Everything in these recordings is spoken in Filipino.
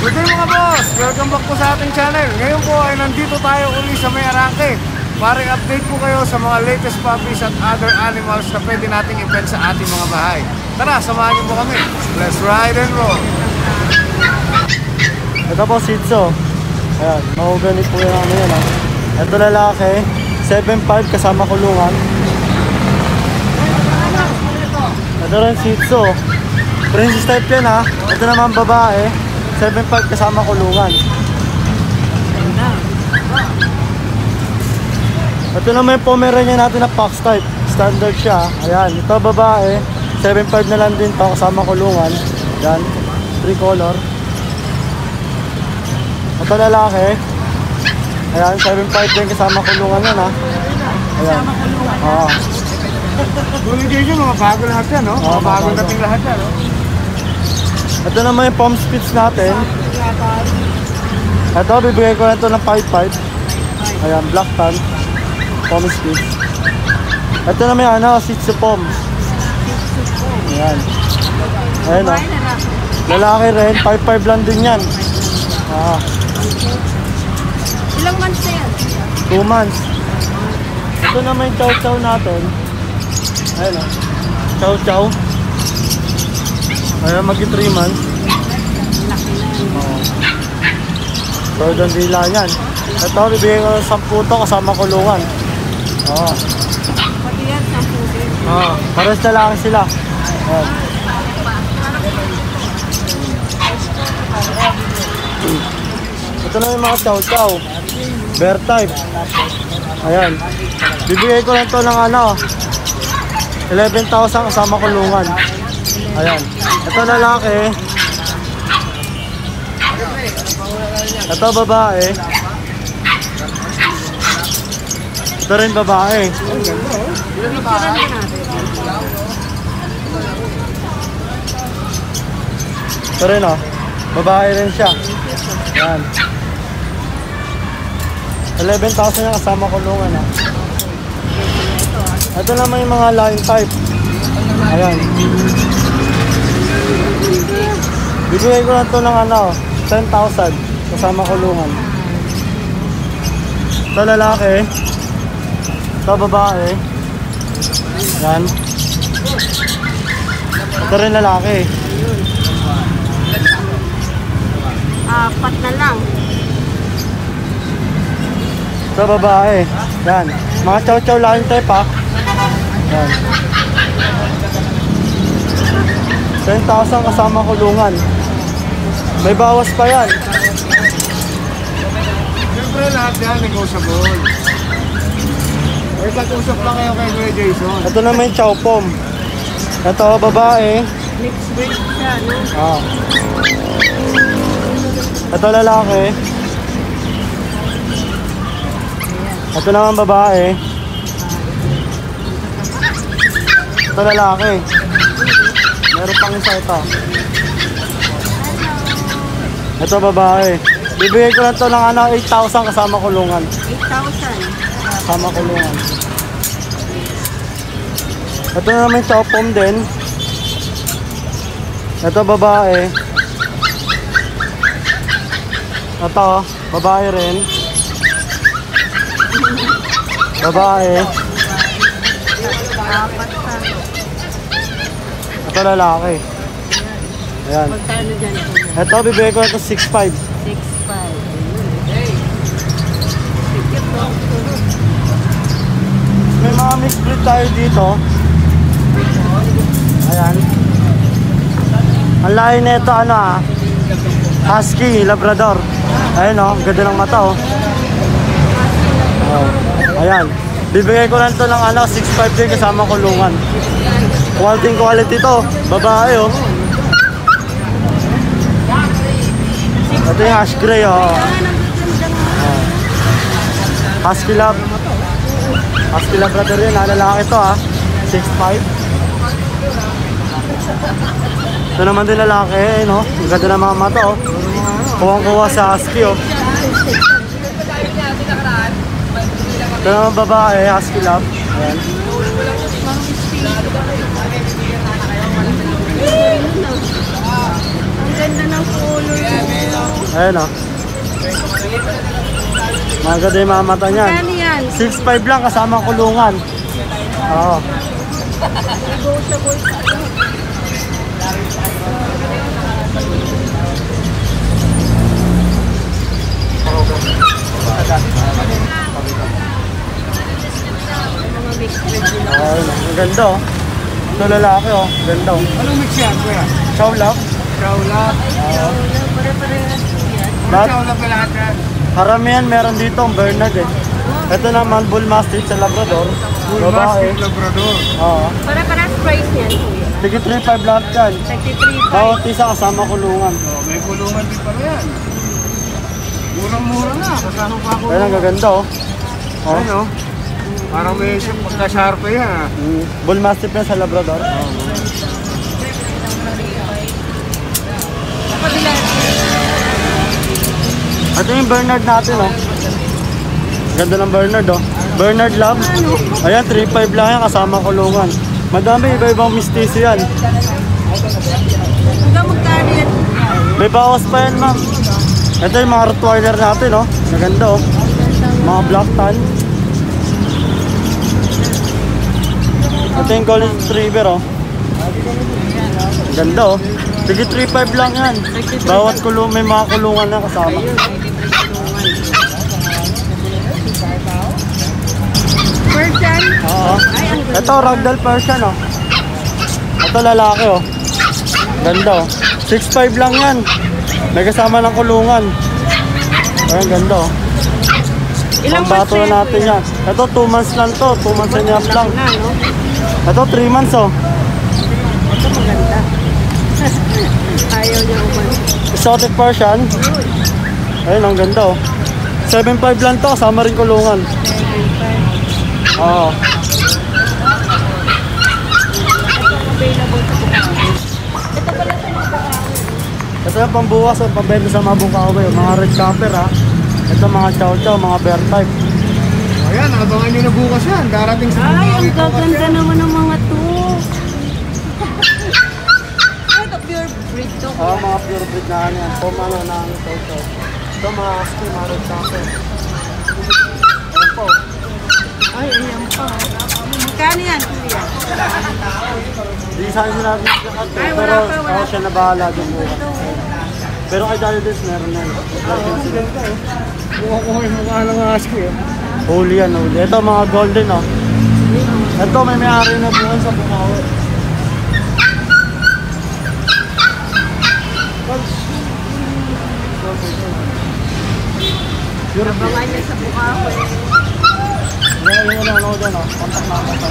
Good day mga boss! Welcome back po sa ating channel. Ngayon po ay nandito tayo uli sa May Arangke para update po kayo sa mga latest puppies at other animals na pwede nating i-pet sa ating mga bahay. Tara, samahan niyo po kami. Let's ride and roll! Ito po, Shih Tzu. Ayan, mahugani po yung ano yan. Ito lalaki, 7'5" kasama kulungan. Ito rin Shih Tzu. Princess type yan ha. Ito naman babae, 7'5" kasama kulungan. Ito naman yung Pomeranian natin na Fox type. Standard siya. Ayan, ito babae, 7'5" na lang din to kasama kulungan. Ayan, 3 color. Ito lalaki. Ayan, 7'5" din kasama kulungan yan ha. Ayan. Oo. Bully Jason, mga bago lahat yan, no? Mga bago dating lahat yan, no? Ito naman yung Pom Spitz natin. Ito, bibigay ko na ito ng 5'5". Ayan, black tan. Pom Spitz. Ito naman yung ano, Shih Tzu Pom. Ayan. Ayan o. Lalaki rin, 5'5" lang din yan. Ilang months na yan? 2 months. Ito naman yung Chow Chow natin. Ayan o. Chow Chow. Ayan, maging 3 months. So, doon dila yan. Ito, bibigyan ko ng 10 to kasama kulungan. Oo. Pati yan, 10 din. Oo. Pares na lang sila. Ayan. Ito na yung mga Chow Chow. Bear type. Ayan. Bibigay ko lang to ng ano, 11,000 kasama kulungan. Ayan. Ito lalaki. Ito babae. Ito rin babae. Ito rin oh. Babae rin siya. Ayan. 11,000 yung kasama kulungan ha. Ito naman yung mga lion type. Ayan. Bibigay ko lang ito ng ano, 10,000 kasama kulungan. Ito lalaki. Ito babae. Ayan. Ito rin lalaki. 4 na lang. Ito babae. Ayan. Mga Chow Chow lion type ha. Ayan. 10,000 kasama kulungan. May bawas pa yan. Siyempre lahat yan, negotiable. Ay, pag-usap lang kayo kay Kuya Jason. Ito naman yung Chow Pom. Ito babae. Mixed breed siya, no? Ah. Ito lalaki. Ito naman babae. Ito lalaki. Meron pang isa ito. Ito babae. Bibigay ko lang ito ng ano, 8,000 kasama kulungan. 8,000. Kasama kulungan. Ito naman yung Chow Pom din. Ito babae. Ito, babae rin. Babae. Ito lalaki. Ayan. Magkano dyan ito? Ito, bibigay ko ito 6'5". 6,500. May mga mixed breed tayo dito. Ayan. Ang lahi nito ano ah, Husky, Labrador. Ayan oh, ganda ng mata oh. Ayan. Bibigay ko lang ito ng ano, 6'5" din kasama kulungan. Quality to. Babae oh. Ito yung Ash Gray oh. Husky Lab. Husky Labrador yun, lalaki ito ah. 6'5". Ito naman din lalaki, no? Ang ganda ng mga mata oh. Kuwang-kuwa sa Husky oh. Ito naman babae, Husky Lab. Ayan. ganda ng color mo. Ayan o. Maganda yung mga mata niyan. Magkano yan? 6'5 lang kasama kulungan. Oo. Negotiable pa. Mga mixed breed nila. Ayun, ang ganda oh. Ito lalaki oh. Ganda oh. Anong mix yan, kuya? Chow love. Shaula. Pare-parehas yan. Lahat, Shaula pa lahat yan. karamihan meron dito ang Bernard eh. Ito naman Bull Mastiff sa Labrador. Bull Babae. Mastiff Labrador. Oo. Pare-parehas price yan, kuya. Sige 3'5 lahat yan. 33.5. Bawat isa kasama kulungan. Oh, may kulungan din pala yan. Murang-mura na. Kasama pa ako. Ayun ang gaganda oh. Oh. Ano? Parang may pagka-sharpe yan ah. Bull Mastiff yan sa Labrador. Ito yung Bernard natin oh. Ganda ng Bernard oh. Bernard Lab. Ayan 3'5 lang yan kasama kulungan. Madami iba-ibang mistiso yan. Hanggang magkano yan? May bawas pa yan ma'am. Ito yung mga Rottweiler natin oh. Maganda oh. Mga black tan. Ito yung Golden Retriever oh. Ganda oh. Sige 3'5 lang yan. Bawat kulong may mga kulungan na kasama. Persian? Oo. Ay, ang ganda. Ito Ragdoll Persian oh. Ito lalaki oh. Ganda oh. 6'5 lang yan. May kasama ng kulungan. Ayan ganda oh. Ilang Pambato months na natin yan. Ito 2 months lang to. 2 months and a half lang. na, no? Ito 3 months oh. Ito maganda. Ayaw niya umalis. Exotic Persian. Ayun ang ganda oh. 7'5 lang to. Kasama rin kulungan. Oo. Available sa Bukawi. Ito pala sa Bukawi. Ito yung pambukas o pambenta sa mga Bukawi. Mga red camper ha. Ito mga chow chow, mga bear type. Ayan, abangan nyo na bukas yan. Darating sa Ay, ang Bukawi bukas gaganda yan. naman ng mga to. Ito pure breed to. Oo, mga pure breed na ano yan. Pumano na ano chow chow. Ito mga husky, mga red camper. Ayan po. Ay, ayan pa. Magkano yan, kuya? Di sa akin sinabi lahat eh. Ay, wala Pero pa, wala ako pa. siya na bahala dun bukas. Pero kay Daddy Des meron na yun. Mukha ko yung mukha ng husky eh. Huli yan, huli. Ito mga golden oh. Ito may may-ari na bukas sa Bukawi. Abangan niya sa Bukawi. Yung ano ako dyan oh. Contact number sa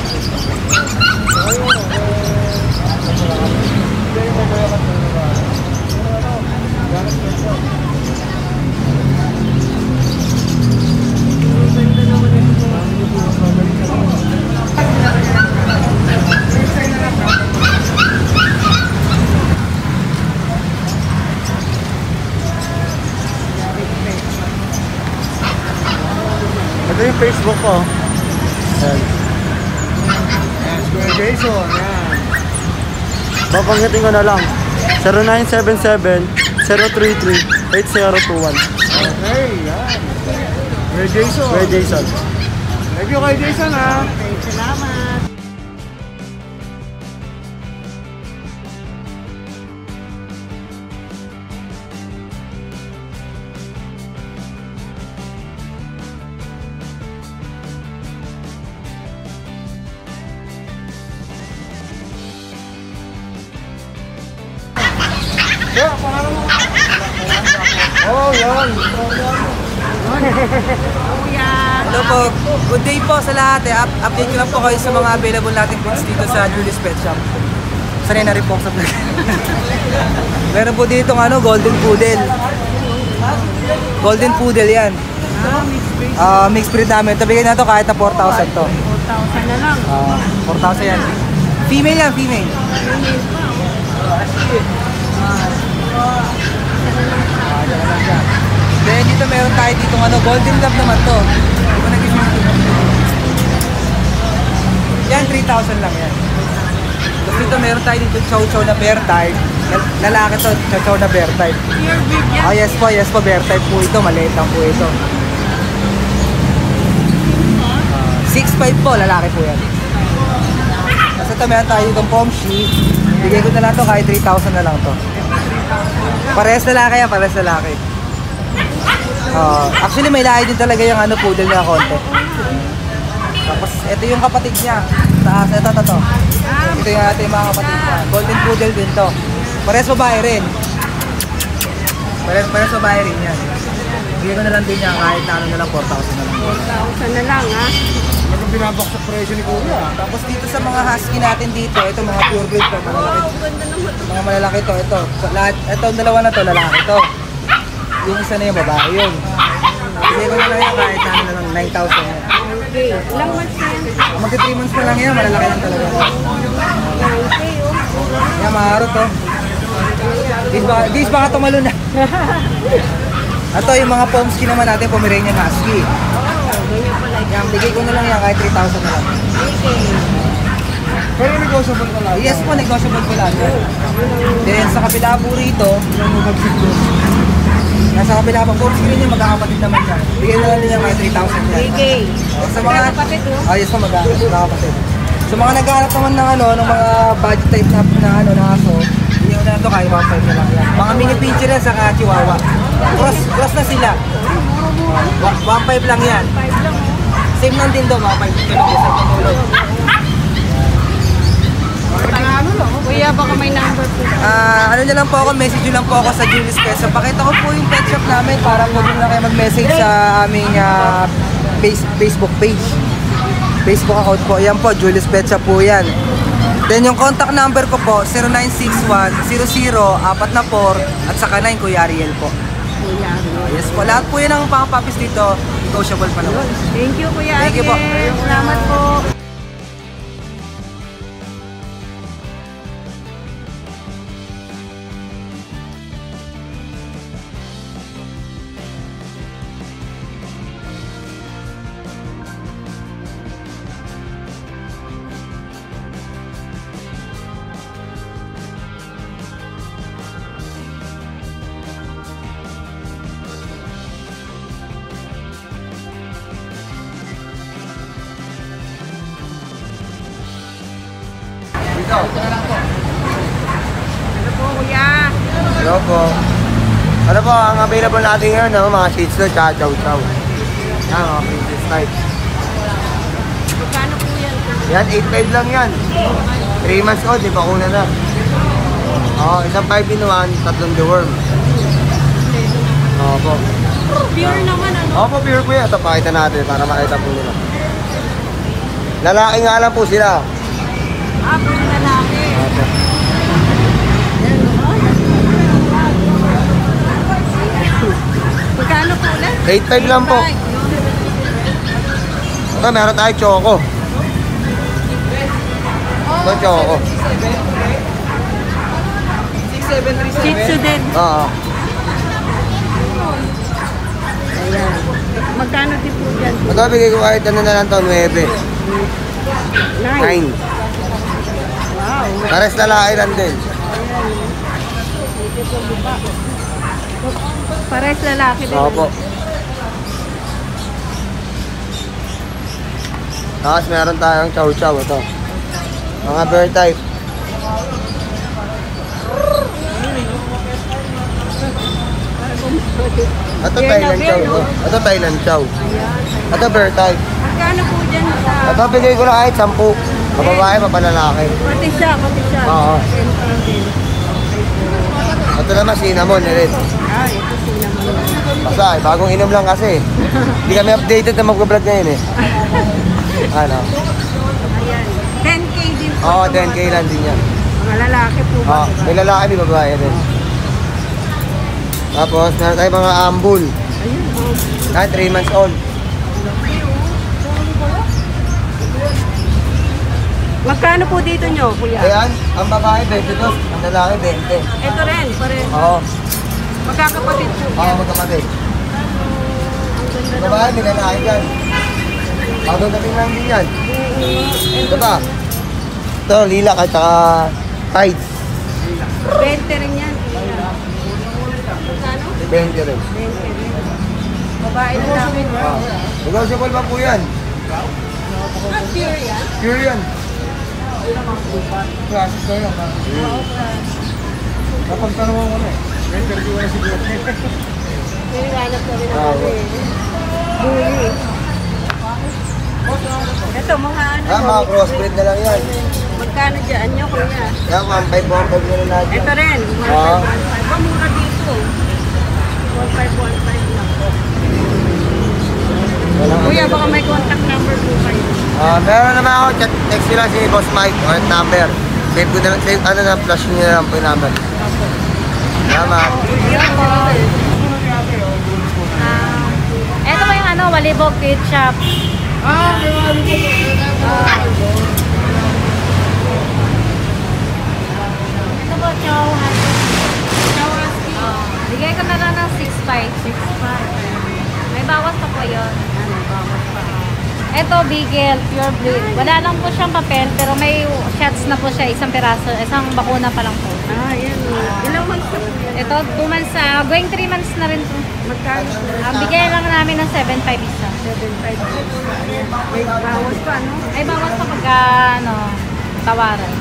Ito yung Facebook ko. Ayan. Ayan, Square Jason. Ayan. Babanggitin ko na lang. 0977-033-8021. Okay, yan. Square Jason. Kuya Jason. Thank you kay Jason ha. Okay, salamat. Oh, yan. Kuya. Hello po. Good day po sa lahat. Update ko lang po kayo sa mga available nating pets dito sa Julie's Pet Shop. Sanay na rin po ako sa vlog. Meron po dito Golden Poodle. Golden Poodle yan. Mixed breed. Mixed breed namin. Ito bigyan na to kahit na 4,000 to. 4,000 na lang. 4,000 yan. Female yan, female. Then dito meron tayo dito Golden Lab naman to. Di ba nag-give yan 3,000 lang yan. Tapos dito meron tayo dito chow chow na bear type. Lalaki to, chow chow na bear type. Pure breed yan. Ah, yes po, bear type po ito. Maliit lang po ito. 6'5 po, lalaki po yan. Tapos ito meron tayo itong Pomshi. Bigay ko na lang to kahit 3,000 na lang to. Parehas lalaki yan, parehas lalaki. Actually may lahi din talaga yung ano poodle niya konti. Tapos ito yung kapatid niya. Taas, ito. Ito yung ating mga kapatid niya. Golden poodle din to. Parehas babae rin. Parehas babae rin yan. Bigay ko na lang din niya kahit na ano na lang 4,000 na lang. 4,000 na lang ha. Ano binabak sa presyo ni Kuya? Tapos dito sa mga husky natin dito, ito mga pure breed to, malalaki. Wow, ganda naman. Mga malalaki to, ito. Lahat, ito dalawa na to, lalaki to. Yung isa na yung babae yun. Bigay ko na lang yan kahit na ano na lang 9,000 yan. Okay. Ilang months na yan? Magka 3 months pa lang yan, malalaki lang talaga. Okay, oh. Yan, maharot to. Bis baka tumalo na. Ito yung mga Pomsky naman natin, Pomeranian Husky. Ganyan pala. Yan, bigay ko na lang yan kahit 3,000 na lang. Okay. Pero negotiable ka lang. Yes po, negotiable ko lang. Then sa kabila po rito, nasa kabila pa, Pomsky rin yung magkakapatid naman yan. Bigay na lang din yan kahit 3,000 yan. Okay. Sa mga Magkakapatid, oh. yes po, magkakapatid. Sa mga naghahanap naman ng ano, ng mga budget type na ano na aso, hindi ko na ito kahit 1.5 na lang yan. Mga mini pincher yan sa Chihuahua. Cross na sila. 1.5 lang yan. 5 lang, oh. Same lang din daw, mga 5 ka lang sa panulog. Kuya, baka may number po. Ano na lang po ako, message nyo lang po ako sa Julius Peso. Pakita ko po yung pet shop namin para po din na kayo mag-message sa aming Facebook page. Facebook account po. Yan po, Julius Pet Shop po yan. Then yung contact number ko po, 0961-00-44 at saka 9 Kuya Ariel po. Kuya. Yes po, lahat po yan ang mga puppies dito. Negotiable pa naman. Thank you, Kuya. Thank you po. Ariel. Salamat po. Ano po, Kuya? Hello po. Ano po, ang available natin ngayon, no? Mga Shih Tzu, tsaka Chow Chow. Yan, mga princess type. Magkano po yan? Yan, 8.5 lang yan. 3 months old, di ba kuna na? Oo, isang 5 in 1, tatlong deworm. Oo po. Pure naman, ano? Oo po, pure po yan. Ito, pakita natin para makita po nila. Lalaki nga lang po sila. Puro lalaki. Opo. Magkano po ulit? 8.5 lang po. Ito, meron tayo choco. Ito, choco. 6737. Shih Tzu din. Oo. Ayan. Magkano din po dyan? Ito, bigay ko kahit ano na lang to, 9. 9. Wow. Pares lalaki lang din. Pares lalaki din. Opo. Tapos meron tayong chow chow ito. Mga bear type. Ito Thailand chow ito. Ito Thailand chow. Ito bear type. Magkano po dyan sa... Ito bigay ko na kahit 10. Mababae, mapalalaki. Pati siya. Oo. Ito naman cinnamon rin. Ah, ito sila mo. Basta, bagong inom lang kasi. Hindi kami updated na mag-vlog ngayon eh. Ano? Ayan. 10K din po. Oo, sa 10K mga- lang din yan. Mga lalaki po ba? Oo, may lalaki, may babae rin. Tapos, meron tayo mga ambul. Ayun. Kahit 3 months old. Magkano po dito nyo, kuya? Ayan, ang babae 22, ang lalaki 20. Ito rin, pares. Oo, Magkakapatid po. magkapatid. Ang ganda naman. Babae, may lalaki dyan. Bagong dating lang din yan. Ito ba? Ito, lilac at saka tides. 20 rin yan. Magkano? 20 rin. 20 rin. Babae na namin. Negotiable pa po yan. Pure yan? Pure yan. Classes kayo. Napagtanungan ko na eh. May interview na siguro. Hinihanap kami na kasi. Bully. Ito, mga ano. Mga crossbreed na lang yan. Magkano dyan nyo, kuya? Yan, 1.5 na natin. Ito rin, 1515. Pamura dito. 1515 lang po. Kuya, baka may contact number po kayo. Meron naman ako, text nila si Boss Mike or number. Save ko na lang, flash nyo na lang po yung number. Salamat. Ito ba yung ano, Walibog Pit Shop? Ito po, Chow Husky. Bigay ko na lang ng 6.5. May bawas pa po yun. Ito, Beagle, pure breed. Wala lang po siyang papel, pero may shots na po siya, isang piraso, isang bakuna pa lang po. Yan. Ilang months na po yan? Ito, 2 months, going 3 months na rin po. Magkano? Bigay lang namin ng 7.5 isa. 7.5. May bawas pa, no? Ay, bawas pa pagka, tawaran.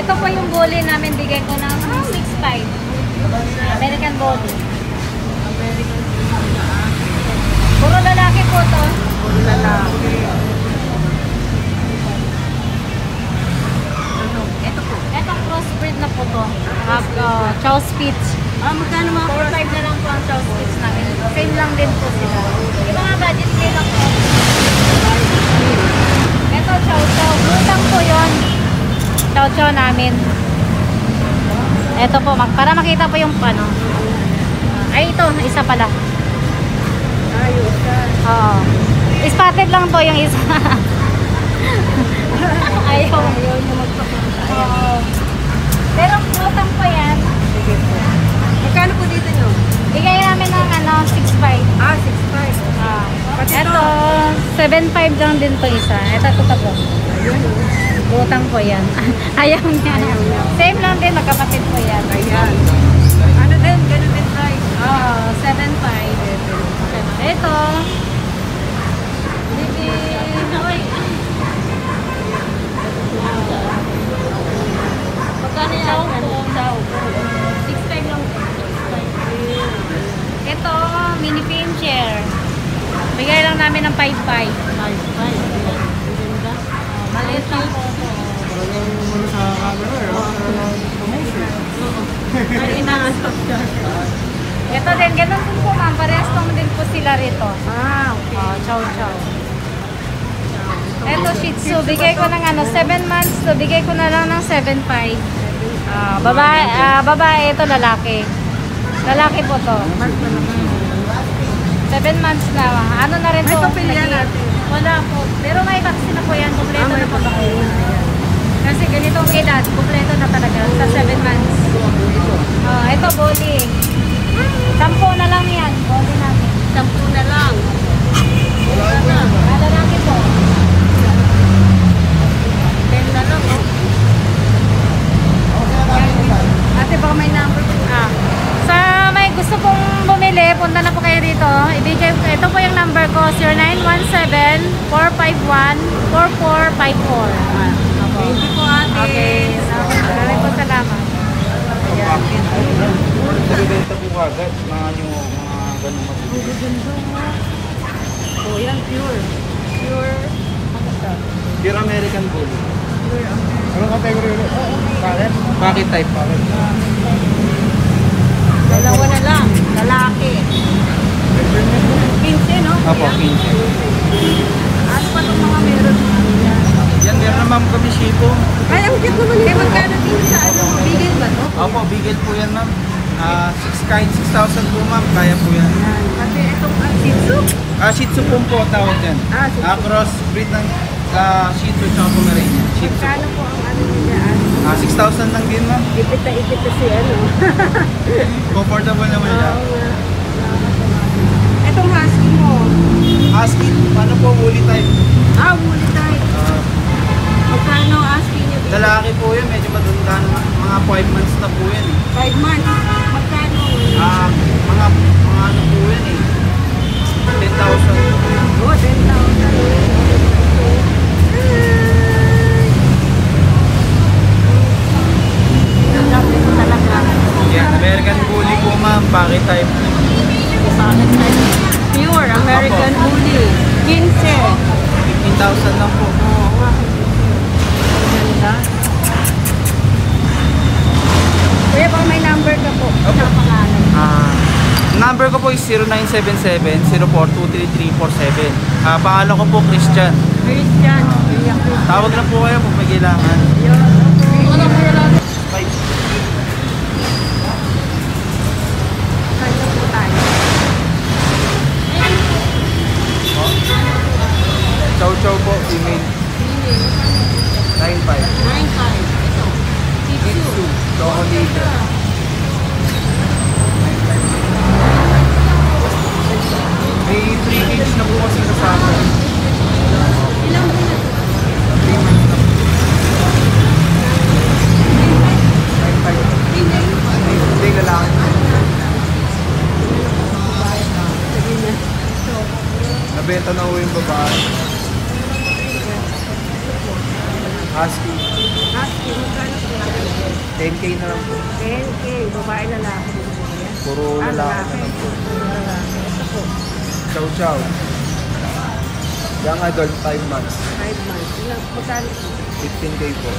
Ito po yung bully namin, bigay ko ng 6.5. American bully. Puro lalaki po to. Puro lalaki. Ito po. Ito crossbreed na po to. Chow Spitz. Magkano mga 4.5 na lang po ang Chow Spitz namin. Same lang din po sila. Yung mga budget kayo lang po. Ito Chow Chow. Blutang po yun. Chow Chow namin. Ito po. Para makita po yung ano. Ay ito. Isa pala. Oo. Spotted lang po yung isa. Ayaw niya magpapunta. Pero utang po yan. Magkano po dito nyo? Bigay namin ng 6.5. 6.5. Ito, 7.5 lang din po isa. Ito po. Utang po yan. Ayaw niya. Same lang din, magkapatid po yan. Ayan. Ano din? Ganun din price? 7.5. Ito. Magkano yan? 6.5 lang. Ito, mini pincher. Bigay lang namin ng 5.5. 5.5. Maliit lang po. Talagang muna sa camera eh. Ay, inaantok siya. Ito din, ganun din po ma'am. Parehas lang din po sila rito. Okay. Chow chow. Ito Shih Tzu, bigay ko ng 7 months to, bigay ko na lang ng 7.5. Babae, ito lalaki. Lalaki po to. 7 months na. Ano na rin to? May papilya natin. Wala po. Pero may vaccine na po yan. Kompleto na po ba? Kasi ganitong edad, kompleto na talaga sa 7 months. Ito bully. 10 na lang yan. Bully namin. 10 na lang. Lalaki po. 10 na lang, oh. Ate, baka may number po. Sa may gusto pong bumili, punta na po kayo dito. Ito po yung number ko, 0917-451-4454. Thank you po, ate. Okay. Maraming po salamat. Nagibenta po agad, mga ganun Oh, yan, pure. Pure. Pure American Bull. Anong category ulit? Packet? Packet type. Dalawa na lang. Lalaki. 15, no? Apo, 15. Ano pa itong mga meron? Yan, meron naman kami shipo. Ay, ang cute naman. Eh, magkano din sa ano? Bigel ba to? Opo, bigel po yan ma'am. 6,000 po ma'am, kaya po yan. Kasi itong Shih Tzu. Shih Tzu po tawag yan. Shih Tzu. Cross breed ng Shih Tzu tsaka Pomeranian. Shih Tzu. Magkano po ang ano nila? 6,000 lang din ma'am. Ipit na si ano. Comfortable naman siya. Itong husky mo. Husky, ano po, woolly type. Woolly type. Magkano 5 months na po yan eh. 5 months. Magkano? Mga ano po yan eh. 10,000. Oh, 10,000. Dami ko talaga. Yan, American Bully po ma'am, pocket type. Pure American Bully. 15. 15,000 lang po. Ganda. Kuya, baka may number ka po. Sa pangalan. Number ko po is 0977-0423-347. Pangalan ko po Christian. Christian. Tawag na po kayo kung may kailangan. Bye. Kaya po tayo. Chow chow po, email. 95. 95. Ito. Tissue. Choco leader. May 3 kids na po kasi kasama. Ilang po na? 3 months na po. 95. Hindi, lalaki. Nabenta na po yung babae. Husky. Husky. Magkano po na? 10K na lang po. 10K. Babae lalaki. Puro lalaki na lang po. Ito po. Chow chow. Young adult, 5 months. 5 months. Magkano po? 15K po.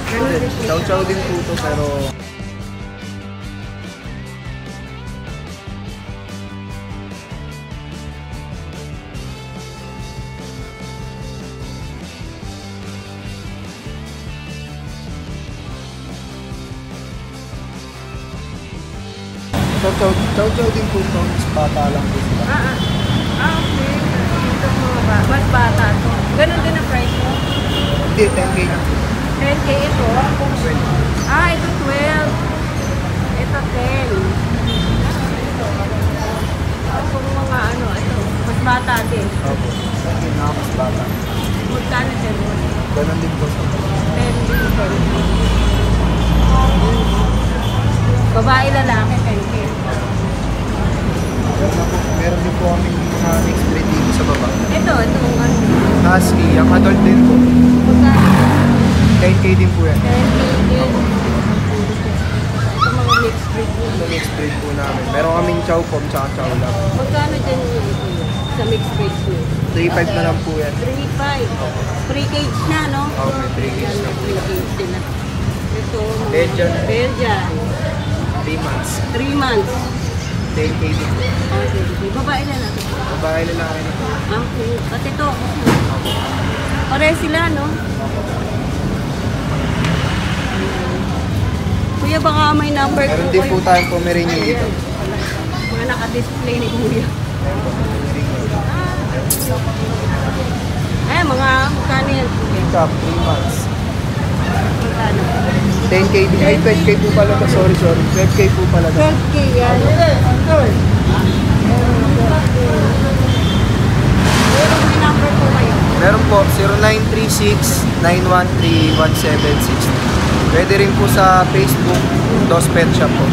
Ganun din po. Chow chow din po to pero chow chow din po to. Mas bata lang po sila. Okay. Ito mga mas bata to. Ganun din ang price mo? Hindi, 10K na po. 10K ito? Ito 12. Ito 10. Ito mga ano, ito. Mas bata din. Opo. 10K na mas bata. Magkano 10 mo? Ganon din po sa 10 din. 10. Babae lalaki 10K. Meron din po kami mixed breed dito sa baba. Ito ano. Husky, yung adult din po. Magkano? 10K din po yan. 10K din. Ito mga mixed breed mo. Ito mixed breed po namin. Meron kaming chow pom tsaka chow lab. Magkano dyan yung sa mixed breed mo? 3.5 na lang po yan. 3.5. Pre-cage na, no? Okay, 3K na po. Pre-cage din na. Ito, mga Belgian. Belgian. 3 months. 3 months. 10K din po. Okay. Babae na natin. Babae lalaki na po. Okay. At ito, pare sila, no? Kuya, baka may number Meron din po tayong Pomeranian dito. Mga naka-display ni Kuya. Mga magkano yan, Kuya? Cup, 3 months. Magkano? 10K din. Ay, 12K po pala to. Sorry. 12K po pala to. 12K yan. Meron may number po kayo. Meron po, 0936-913-1760. Pwede rin po sa Facebook, Dos Pet Shop po.